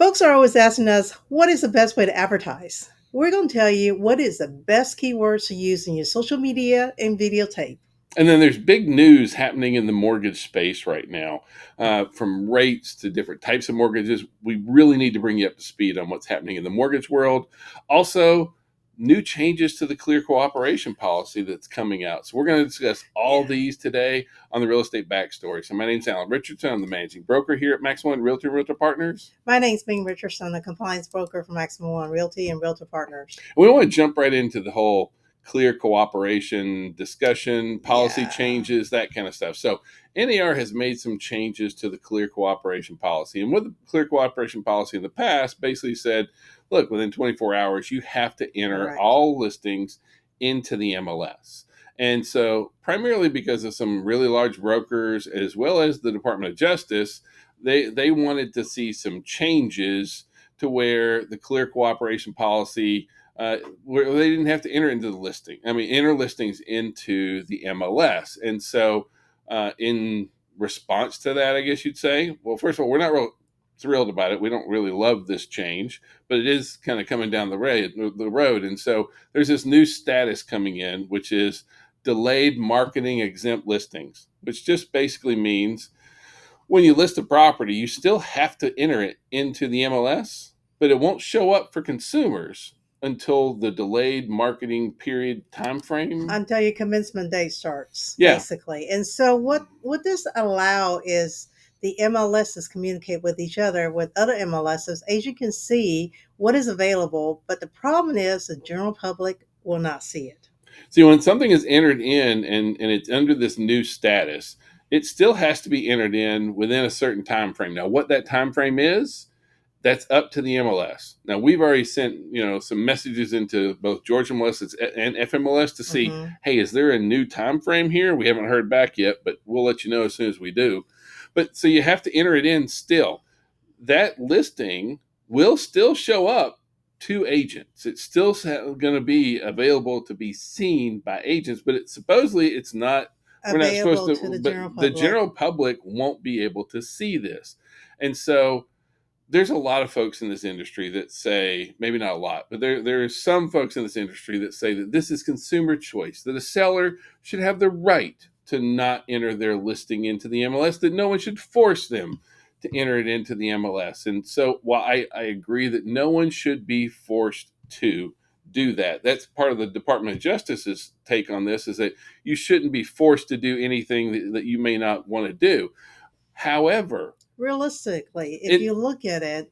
Folks are always asking us, what is the best way to advertise? We're going to tell you what is the best keywords to use in your social media and videotape. And then there's big news happening in the mortgage space right now, from rates to different types of mortgages. We really need to bring you up to speed on what's happening in the mortgage world. Also, new changes to the clear cooperation policy that's coming out. So we're going to discuss all Yeah. these today on the Real Estate Backstory. So my name's Alan Richardson. I'm the managing broker here at Maximum One Realtor Realtor Partners. My name's Bing Richardson, a compliance broker for Maximum One Realty and Realtor Partners. We want to jump right into the whole clear cooperation discussion, policy Yeah. changes, that kind of stuff. So NAR has made some changes to the clear cooperation policy. And with the clear cooperation policy in the past basically said, look, within 24 hours, you have to enter Correct. all listings into the MLS. And so, primarily because of some really large brokers, as well as the Department of Justice, they wanted to see some changes to where the clear cooperation policy, where they didn't have to enter into the listing. I mean, enter listings into the MLS. And so, in response to that, I guess you'd say, well, first of all, we're not real thrilled about it. We don't really love this change, but it is kind of coming down the road. And so, there's this new status coming in, which is delayed marketing exempt listings, which just basically means when you list a property, you still have to enter it into the MLS, but it won't show up for consumers until the delayed marketing period time frame. Until your commencement date starts, Yeah. basically. And so what this allow is the MLSs communicate with each other, with other MLSs, as you can see what is available. But the problem is the general public will not see it. See, when something is entered in and it's under this new status, it still has to be entered in within a certain time frame. Now, what that time frame is, that's up to the MLS. Now, we've already sent some messages into both Georgia MLS and FMLS to see, Hmm. hey, is there a new time frame here? We haven't heard back yet, but we'll let you know as soon as we do. But so you have to enter it in still. That listing will still show up to agents. It's still going to be available to be seen by agents, but it's not. We're not supposed Available to to. the But general the public. general public won't be able to see this, and so there's a lot of folks in this industry that say, maybe not a lot, but there's some folks in this industry that say that this is consumer choice, that a seller should have the right to not enter their listing into the MLS, that no one should force them to enter it into the MLS. And so while I agree that no one should be forced to do that, that's part of the Department of Justice's take on this, is that you shouldn't be forced to do anything that you may not want to do. However, Realistically, if it you look at it,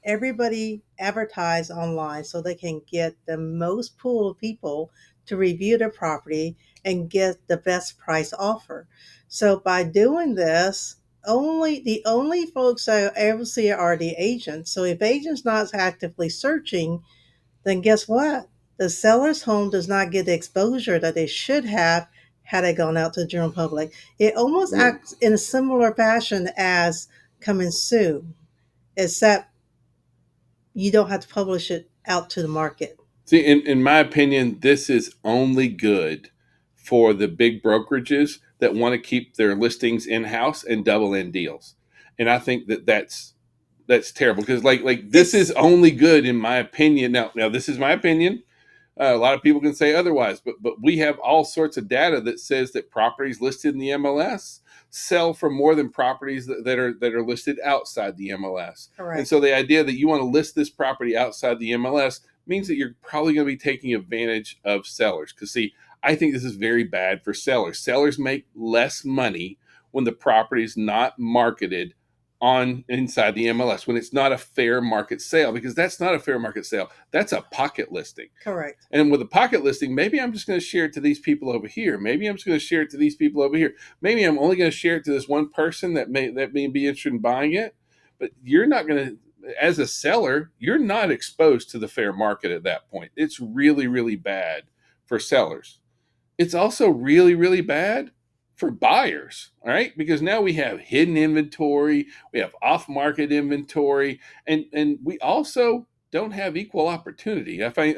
everybody advertise online so they can get the most pool of people to review their property and get the best price offer. So by doing this, the only folks I ever see are the agents. So if agents not actively searching, then guess what? The seller's home does not get the exposure that they should have had it gone out to the general public. It almost acts in a similar fashion as come and sue, except you don't have to publish it out to the market. See, in my opinion, this is only good for the big brokerages that want to keep their listings in house and double in deals. And I think that's terrible because like this is It's only good in my opinion. Now this is my opinion. A lot of people can say otherwise, but we have all sorts of data that says that properties listed in the MLS sell for more than properties that are listed outside the MLS. And correct. so the idea that you want to list this property outside the MLS means that you're probably going to be taking advantage of sellers. Because see, I think this is very bad for sellers. Sellers make less money when the property is not marketed on inside the MLS, when it's not a fair market sale, because that's not a fair market sale. That's a pocket listing. Correct. And with a pocket listing, maybe I'm just going to share it to these people over here. Maybe I'm just going to share it to these people over here. Maybe I'm only going to share it to this one person that may be interested in buying it. But you're not going to, as a seller, you're not exposed to the fair market at that point. It's really, really bad for sellers. It's also really, really bad for buyers, all right? Because now we have hidden inventory, we have off-market inventory, and we also don't have equal opportunity. I find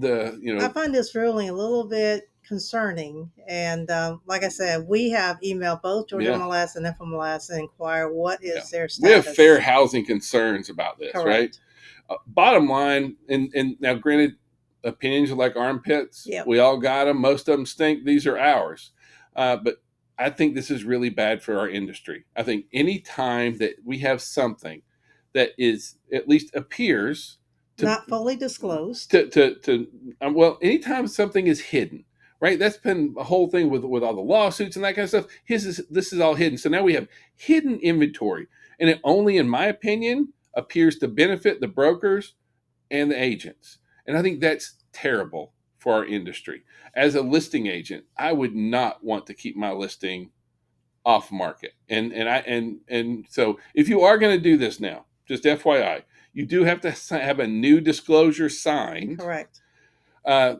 the I find this ruling a little bit concerning. And like I said, we have emailed both Georgia yeah, MLS and FMLS and inquire what yeah, is their we have fair status. housing concerns about this, right? Correct. Bottom line, and now granted, opinions are like armpits. Yep. We all got them. Most of them stink. These are ours. But I think this is really bad for our industry. I think any time that we have something that is at least appears to Not fully disclosed. to well, anytime something is hidden, right? That's been a whole thing with all the lawsuits and that kind of stuff. This is all hidden. So now we have hidden inventory, and it only, in my opinion, appears to benefit the brokers and the agents. And I think that's terrible for our industry. As a listing agent, I would not want to keep my listing off market. And so if you are going to do this now, just FYI, you do have to have a new disclosure signed Correct. uh,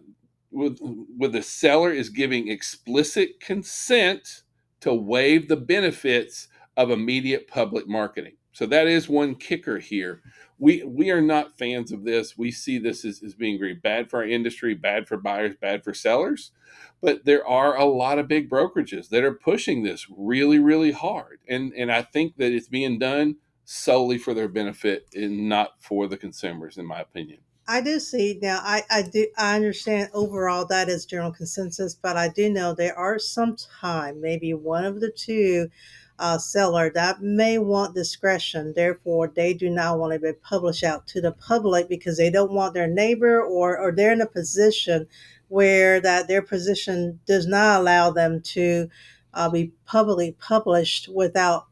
with the seller is giving explicit consent to waive the benefits of immediate public marketing. So that is one kicker here. We are not fans of this. We see this as being very bad for our industry, bad for buyers, bad for sellers. But there are a lot of big brokerages that are pushing this really, really hard. And I think that it's being done solely for their benefit and not for the consumers, in my opinion. I do see now. I understand overall that is general consensus, but I do know there are some time, maybe one of the two seller that may want discretion. Therefore, they do not want to be published out to the public because they don't want their neighbor or they're in a position where that their position does not allow them to be publicly published without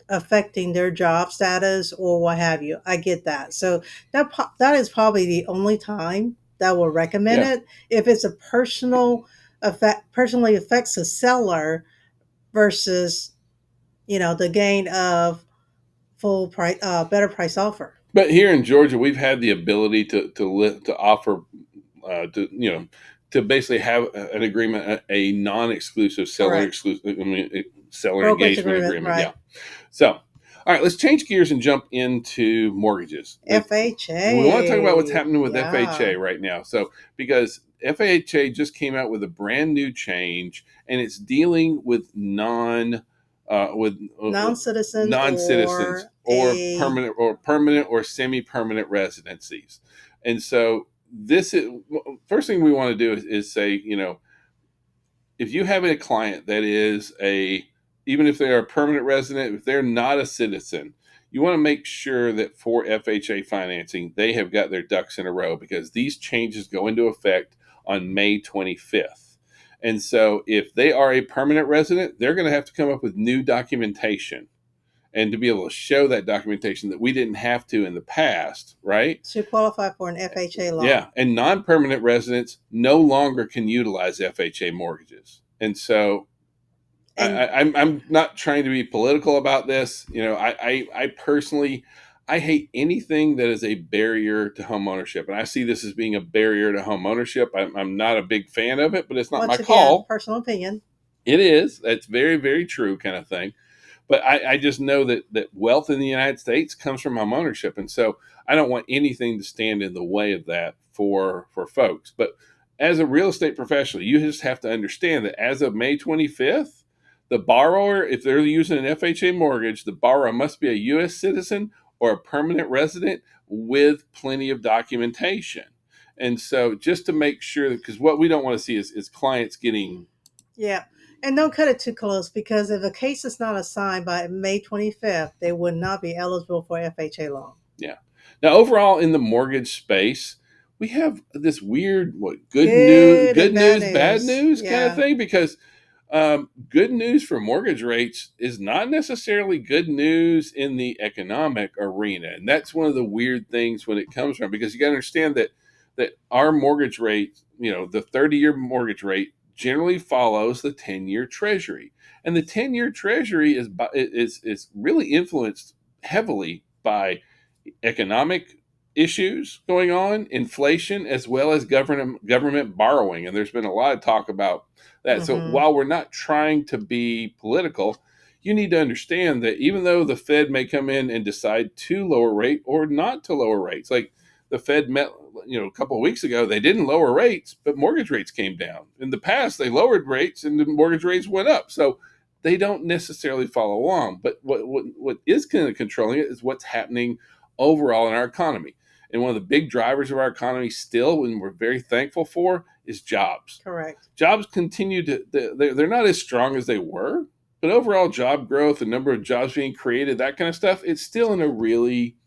affecting their job status or what have you. I get that. So that is probably the only time that will recommend Yeah. it. If it's a personally affects the seller versus the gain of full price, better price offer. But here in Georgia, we've had the ability to offer to to basically have an agreement, a non-exclusive seller Correct. exclusive, I mean, seller Brokerage engagement agreement, agreement. Yeah. right? So, all right, let's change gears and jump into mortgages. We want to talk about what's FHA, happening with yeah, FHA right now. So, because FHA just came out with a brand new change, and it's dealing with with non-citizen non-citizens or a permanent or semi-permanent residencies. And so, this is first thing we want to do is say, if you have a client that is even if they're a permanent resident, if they're not a citizen, you want to make sure that for FHA financing, they have got their ducks in a row because these changes go into effect on May 25th. And so if they are a permanent resident, they're going to have to come up with new documentation and to be able to show that documentation that we didn't have to in the past, right? to qualify for an FHA loan. Yeah, and non-permanent residents no longer can utilize FHA mortgages. And so And I'm not trying to be political about this. I personally I hate anything that is a barrier to home ownership, and I see this as being a barrier to home ownership. I'm not a big fan of it, but it's not my once again, call. personal opinion. It is. That's very, very true, kind of thing. But I just know that wealth in the United States comes from home ownership, and so I don't want anything to stand in the way of that for folks. But as a real estate professional, you just have to understand that as of May 25th, the borrower, if they're using an FHA mortgage, the borrower must be a U.S. citizen or a permanent resident with plenty of documentation. And so, just to make sure, because what we don't want to see is clients getting. Yeah. And don't cut it too close because if a case is not assigned by May 25th, they would not be eligible for FHA loan. Yeah. Now, overall, in the mortgage space, we have this weird, Good good and bad news, bad news. news kind of Yeah. thing, because good news for mortgage rates is not necessarily good news in the economic arena, and that's one of the weird things when it comes from, because you got to understand that our mortgage rate, the 30-year mortgage rate generally follows the 10-year Treasury, and the 10-year Treasury is really influenced heavily by economic issues going on, inflation, as well as government borrowing. And there's been a lot of talk about that. So Mm-hmm. while we're not trying to be political, you need to understand that even though the Fed may come in and decide to lower rate or not to lower rates, like the Fed met, a couple of weeks ago. They didn't lower rates, but mortgage rates came down. In the past, they lowered rates and the mortgage rates went up. So they don't necessarily follow along. But what is kind of controlling it is what's happening overall in our economy. And one of the big drivers of our economy still, and we're very thankful for, is jobs. Correct. Jobs continue to, they're not as strong as they were, but overall job growth, the number of jobs being created, that kind of stuff, it's still in a really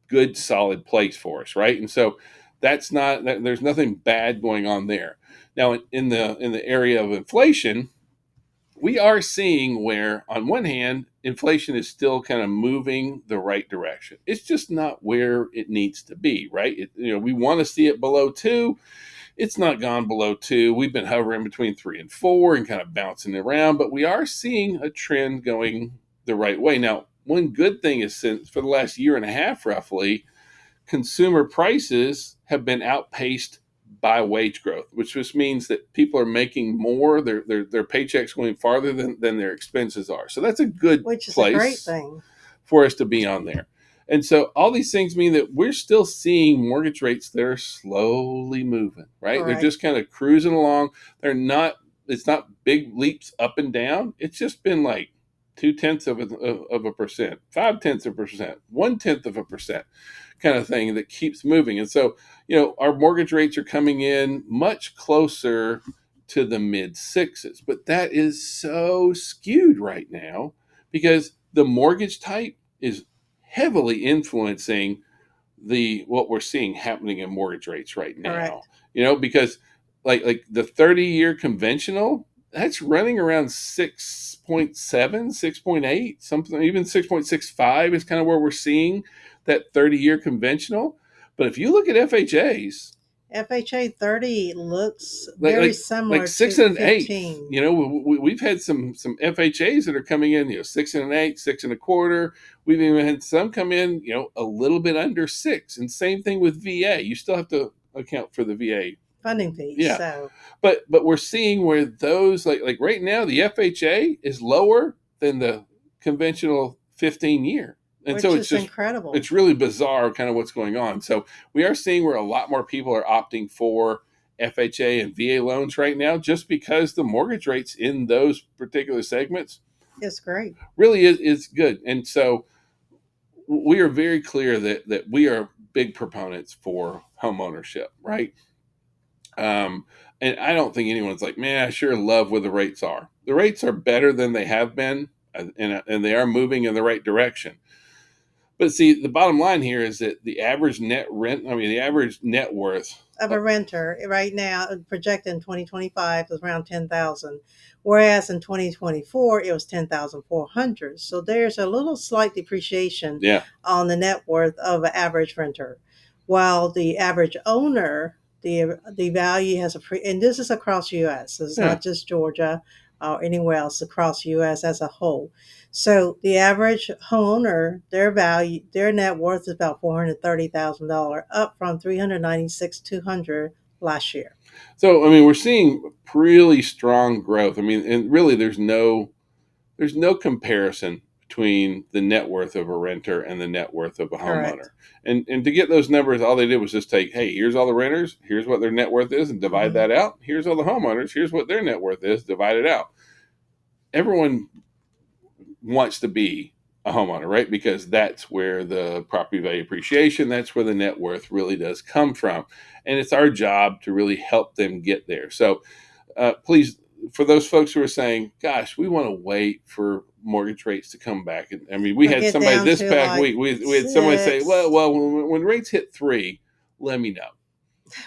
good, solid place for us, right? And so that's not, there's nothing bad going on there. Now, in the area of inflation, we are seeing where, on one hand, inflation is still kind of moving the right direction. It's just not where it needs to be, right? We want to see it below 2. It's not gone below 2. We've been hovering between 3 and 4 and kind of bouncing around, but we are seeing a trend going the right way. Now, one good thing is, since for the last year and a half, roughly, consumer prices have been outpaced by wage growth, which just means that people are making more, their paychecks going farther than their expenses are. So that's a good Which is a great place thing. for us to be on there. And so all these things mean that we're still seeing mortgage rates that are slowly moving, right? They're Correct. just kind of cruising along. They're not, it's not big leaps up and down. It's just been like 0.2%, 0.5%, 0.1% kind of thing that keeps moving. And so, our mortgage rates are coming in much closer to the mid sixes, but that is so skewed right now because the mortgage type is heavily influencing the what we're seeing happening in mortgage rates right now. Correct. Because like the 30-year conventional, that's running around 6.7, 6.8, something, even 6.65 is kind of where we're seeing that 30-year conventional. But if you look at FHAs, FHA 30 looks like very like like similar six to and an eighth. 15. We've had some FHAs that are coming in, 6 and an eighth, 6 and a quarter. We've even had some come in, a little bit under 6. And same thing with VA. You still have to account for the VA. Funding fees. Yeah, So, but we're seeing where those, like right now, the FHA is lower than the conventional 15-year. And so which it's is just, incredible. it's really bizarre kind of what's going on. So we are seeing where a lot more people are opting for FHA and VA loans right now, just because the mortgage rates in those particular segments It's great. really is good. And so we are very clear that we are big proponents for home ownership, right? Um, and I don't think anyone's like, man, I sure love where the rates are. The rates are better than they have been, and they are moving in the right direction. But see, the bottom line here is that the average net rent, I mean, the average net worth. Of a renter right now, projected in 2025 is around 10,000, whereas in 2024 it was 10,400. So there's a little slight depreciation Yeah, on the net worth of an average renter, while the average owner, the value has and this is across U.S. So it's yeah. not just Georgia or anywhere else, across U.S. as a whole. So the average homeowner, their value, their net worth is about $430,000, up from 396,200 last year. So I mean, we're seeing really strong growth. I mean, and really, there's no comparison between the net worth of a renter and the net worth of a homeowner. Correct. And to get those numbers, all they did was just take, hey, here's all the renters, here's what their net worth is, and divide Hmm. that out. Here's all the homeowners, here's what their net worth is, divide it out. Everyone wants to be a homeowner, right? Because that's where the property value appreciation, that's where the net worth really does come from. And it's our job to really help them get there. So please, for those folks who are saying, gosh, we want to wait for mortgage rates to come back. And I mean, we Or had get somebody down this to past like week, we had somebody say, well, 6. well, when rates hit 3, let me know.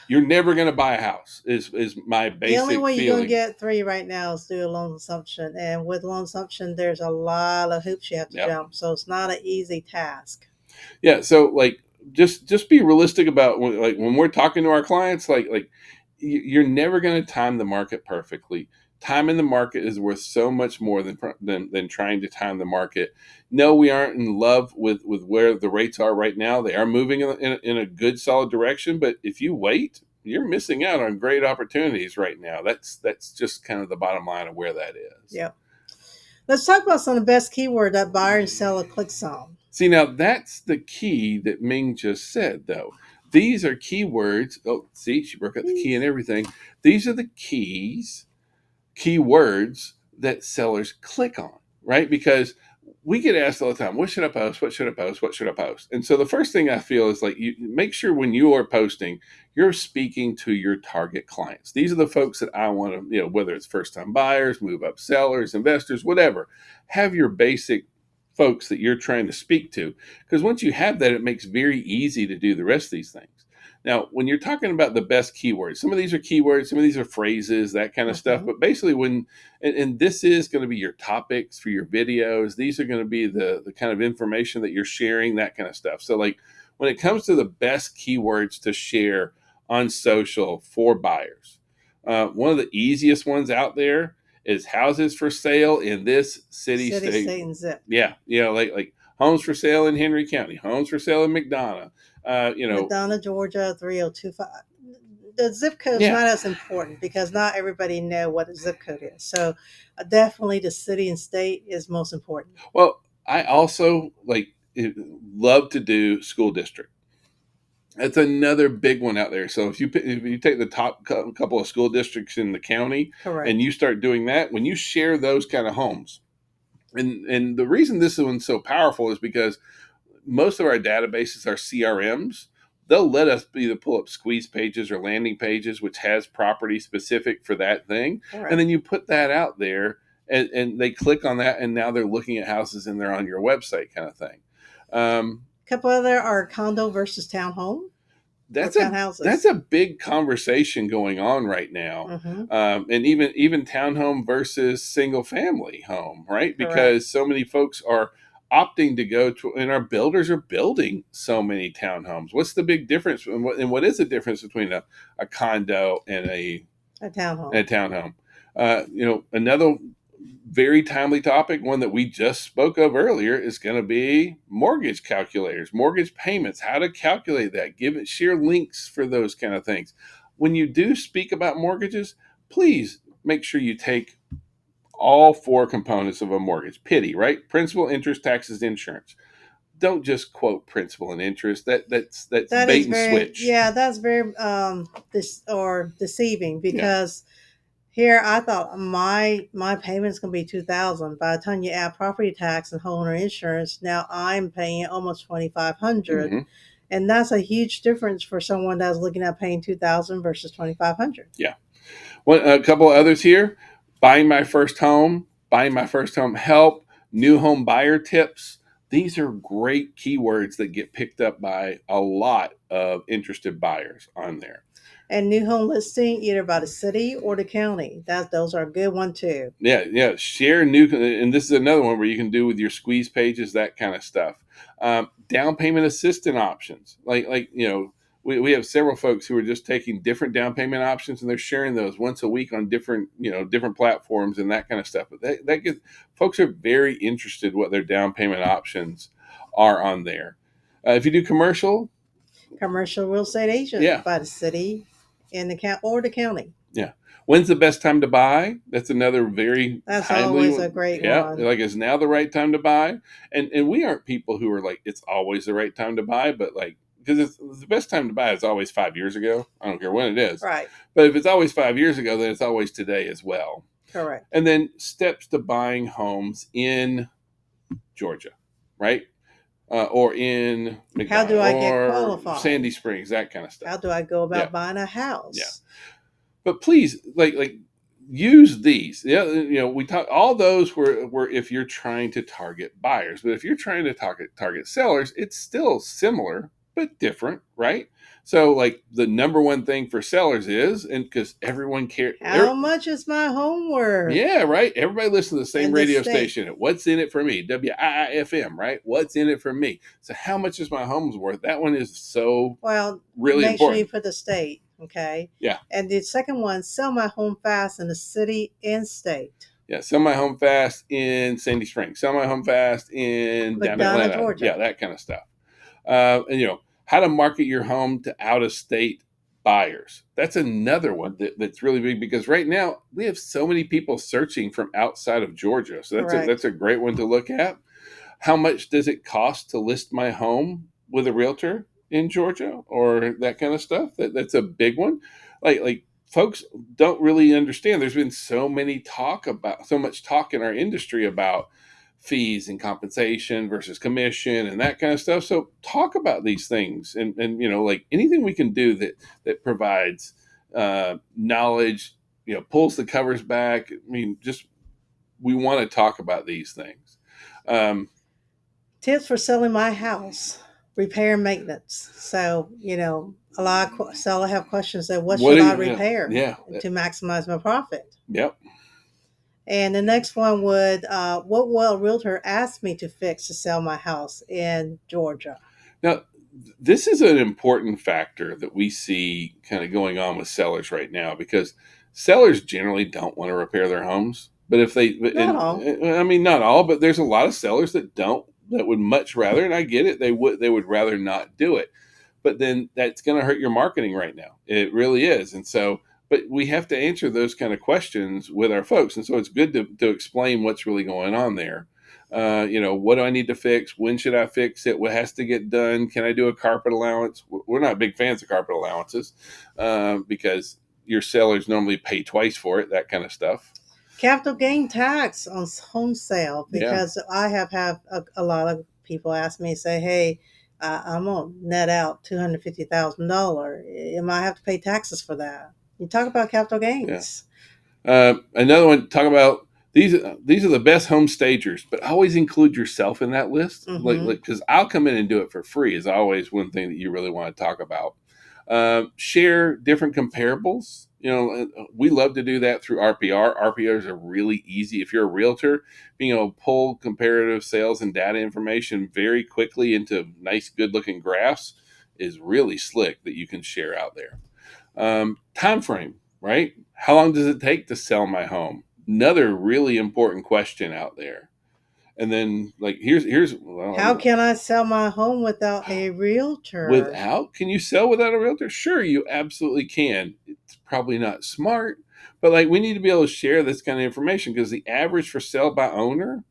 You're never going to buy a house, is my The only basic way you're going to feeling. get 3 right now is through a loan assumption. And with loan assumption, there's a lot of hoops you have to Yep. jump. So it's not an easy task. Yeah. So like, just be realistic about when we're talking to our clients, like you're never going to time the market perfectly. Timing the market is worth so much more than trying to time the market. No, we aren't in love with where the rates are right now. They are moving in a good, solid direction. But if you wait, you're missing out on great opportunities right now. That's just kind of the bottom line of where that is. Yep. Let's talk about some of the best keyword that buyer and seller clicks on. See, now that's the key that Ming just said, though. These are keywords. Oh, see, she broke out the key and everything. These are the keywords that sellers click on, right? Because we get asked all the time, what should I post? What should I post? What should I post? And so the first thing I feel is like, you make sure when you are posting, you're speaking to your target clients. These are the folks that I want to, whether it's first time buyers, move up sellers, investors, whatever, have your basic folks that you're trying to speak to. Because once you have that, it makes very easy to do the rest of these things. Now, when you're talking about the best keywords, some of these are keywords, some of these are phrases, that kind of stuff. Mm-hmm. But basically, and this is going to be your topics for your videos, these are going to be the kind of information that you're sharing, that kind of stuff. So, like when it comes to the best keywords to share on social for buyers, one of the easiest ones out there is houses for sale in this city, City, state. state, and zip. Yeah, like homes for sale in Henry County, homes for sale in McDonough. Madonna, Georgia, 3025. The zip code is Yeah. not as important because not everybody know what a zip code is. So definitely the city and state is most important. Well, I also love to do school district. That's another big one out there. So if you take the top couple of school districts in the county and Correct. you start doing that, when you share those kind of homes, and the reason this one's so powerful is because most of our databases are CRMs. They'll let us either pull up squeeze pages or landing pages, which has property specific for that thing. And Correct. then you put that out there and they click on that. And now they're looking at houses and they're on your website kind of thing. A couple other are condo versus townhome or That's townhouses. a big conversation going on right now, Mm-hmm. and even townhome versus single family home, right? Correct. Because so many folks are opting to go to, and our builders are building so many townhomes. What's the big difference, and what is the difference between a condo and A townhome. a townhome? Another very timely topic, one that we just spoke of earlier, is going to be mortgage calculators, mortgage payments, how to calculate that, share links for those kind of things. When you do speak about mortgages, please make sure you take all four components of a mortgage. Pity, right? Principal, interest, taxes, insurance. Don't just quote principal and interest. That's That is bait and very, switch. yeah, that's very this or deceiving Yeah. because here I thought my payment's gonna be 2,000. By the time you add property tax and homeowner insurance, now I'm paying almost 2,500, Hmm. and that's a huge difference for someone that's looking at paying 2,000 versus 2,500. Yeah. A couple of others here: buying my first home help, new home buyer tips. These are great keywords that get picked up by a lot of interested buyers on there. And new home listing either by the city or the county. Those are a good one too. Yeah. Share new, and this is another one where you can do with your squeeze pages, that kind of stuff. Down payment assistant options, we have several folks who are just taking different down payment options and they're sharing those once a week on different platforms and that kind of stuff. But that gets folks are very interested what their down payment options are on there. If you do commercial, Commercial real estate agent yeah, by the city in the county or the county. yeah. When's the best time to buy? That's another very That's timely always a one. great Yeah, one. like is now the right time to buy? And we aren't people who are like it's always the right time to buy, but like because it's the best time to buy is always 5 years ago. I don't care when it is, Right. but if it's always 5 years ago, then it's always today as well. Correct. And then steps to buying homes in Georgia, right? Or in How do McDonough I get or qualified? Sandy Springs, that kind of stuff. How do I go Yeah, about buying a yeah. house? But please use these. Yeah, we talk all those were if you're trying to target buyers, but if you're trying to target sellers, it's still similar but different, right? So like the number one thing for sellers is, and because everyone cares, How much is my home worth yeah, right. Everybody listens to the same in the radio state? station. What's in it for me? WIIFM, right? What's in it for me? So how much is my home's worth? That one is so Well, really make sure you important. put the state, okay? Yeah. And the second one, sell my home fast in the city and state. Yeah, sell my home fast in Sandy Springs. Sell my home fast in down in McDonough, Atlanta. Georgia. Yeah, that kind of stuff. And how to market your home to out of state buyers. That's another one that's really big because right now we have so many people searching from outside of Georgia. So that's Correct. a great one to look at. How much does it cost to list my home with a realtor? in Georgia or that kind of stuff. That's a big one. Like folks don't really understand. There's been so much talk in our industry about fees and compensation versus commission and that kind of stuff. So talk about these things, and like anything we can do that provides knowledge, pulls the covers back. I mean, just we want to talk about these things. Um, Tips for selling my house, repair and maintenance. So, a lot of seller have questions that what what should do I you? repair Yeah, to maximize my profit? yep. And the next one would, what will a realtor ask me to fix to sell my house in Georgia? Now, this is an important factor that we see kind of going on with sellers right now because sellers generally don't want to repair their homes. But if they, Not and all. I mean, not all, but there's a lot of sellers that don't, that would much rather, and I get it, they would rather not do it. But then that's going to hurt your marketing right now. It really is. And so, but we have to answer those kind of questions with our folks. And so it's good to explain what's really going on there. What do I need to fix? When should I fix it? What has to get done? Can I do a carpet allowance? We're not big fans of carpet allowances because your sellers normally pay twice for it, that kind of stuff. Capital gain tax on home sale, Yeah. because I have a lot of people ask me, say, hey, I'm going to net out $250,000. Am I have to pay taxes for that? You talk about capital Yeah. gains. Another one, talk about these are the best home stagers, but always include yourself in that list. Like, Mm-hmm. because I'll come in and do it for free is always one thing that you really want to talk about. Share different comparables. We love to do that through RPR. RPRs are really easy. If you're a realtor, being able to pull comparative sales and data information very quickly into nice, good looking graphs is really slick that you can share out there. Time frame, right? How long does it take to sell my home? Another really important question out there. And then, like, here's well, How can I sell my home without a realtor? without, can you sell without a realtor? Sure, you absolutely can. It's probably not smart, but like we need to be able to share this kind of information because the average for sell by owner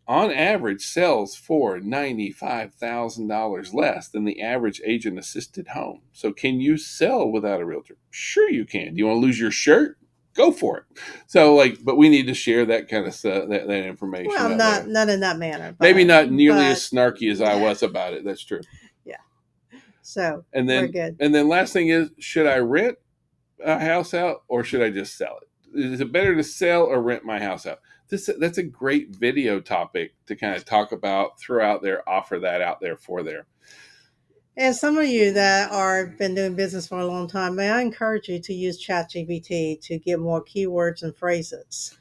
on average sells for $95,000 less than the average agent assisted home. So can you sell without a realtor? Sure you can. Do you want to lose your shirt? Go for it. So like, but we need to share that kind of stuff, that information Well, out there. not in that manner, Maybe not nearly as but snarky as I was about it. That's true. yeah. So And we're then good. and then last thing is, should I rent a house out or should I just sell it? Is it better to sell or rent my house out? That's a great video topic to kind of talk about, throw out there, offer that out there for there. And some of you that are been doing business for a long time, may I encourage you to use ChatGPT to get more keywords and phrases.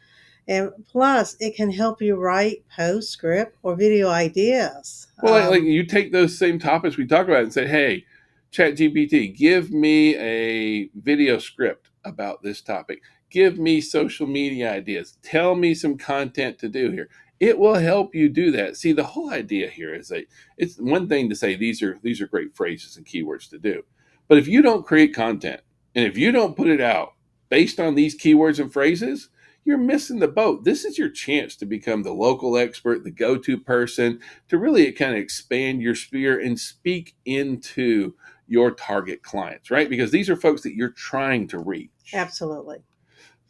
And plus, it can help you write post, script, or video ideas. Well, like you take those same topics we talked about and say, hey, Chat GPT, give me a video script about this topic. Give me social media ideas. Tell me some content to do here. It will help you do that. See, the whole idea here is that it's one thing to say these are great phrases and keywords to do. But if you don't create content and if you don't put it out based on these keywords and phrases, you're missing the boat. This is your chance to become the local expert, the go-to person, to really kind of expand your sphere and speak into your target clients, right? Because these are folks that you're trying to reach. Absolutely.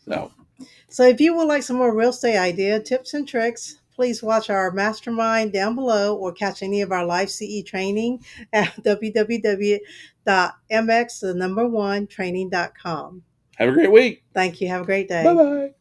So, So if you would like some more real estate idea tips and tricks, please watch our mastermind down below or catch any of our live CE training at www.mx, the number one, training.com. have a great week. Thank you. Have a great Bye day. bye.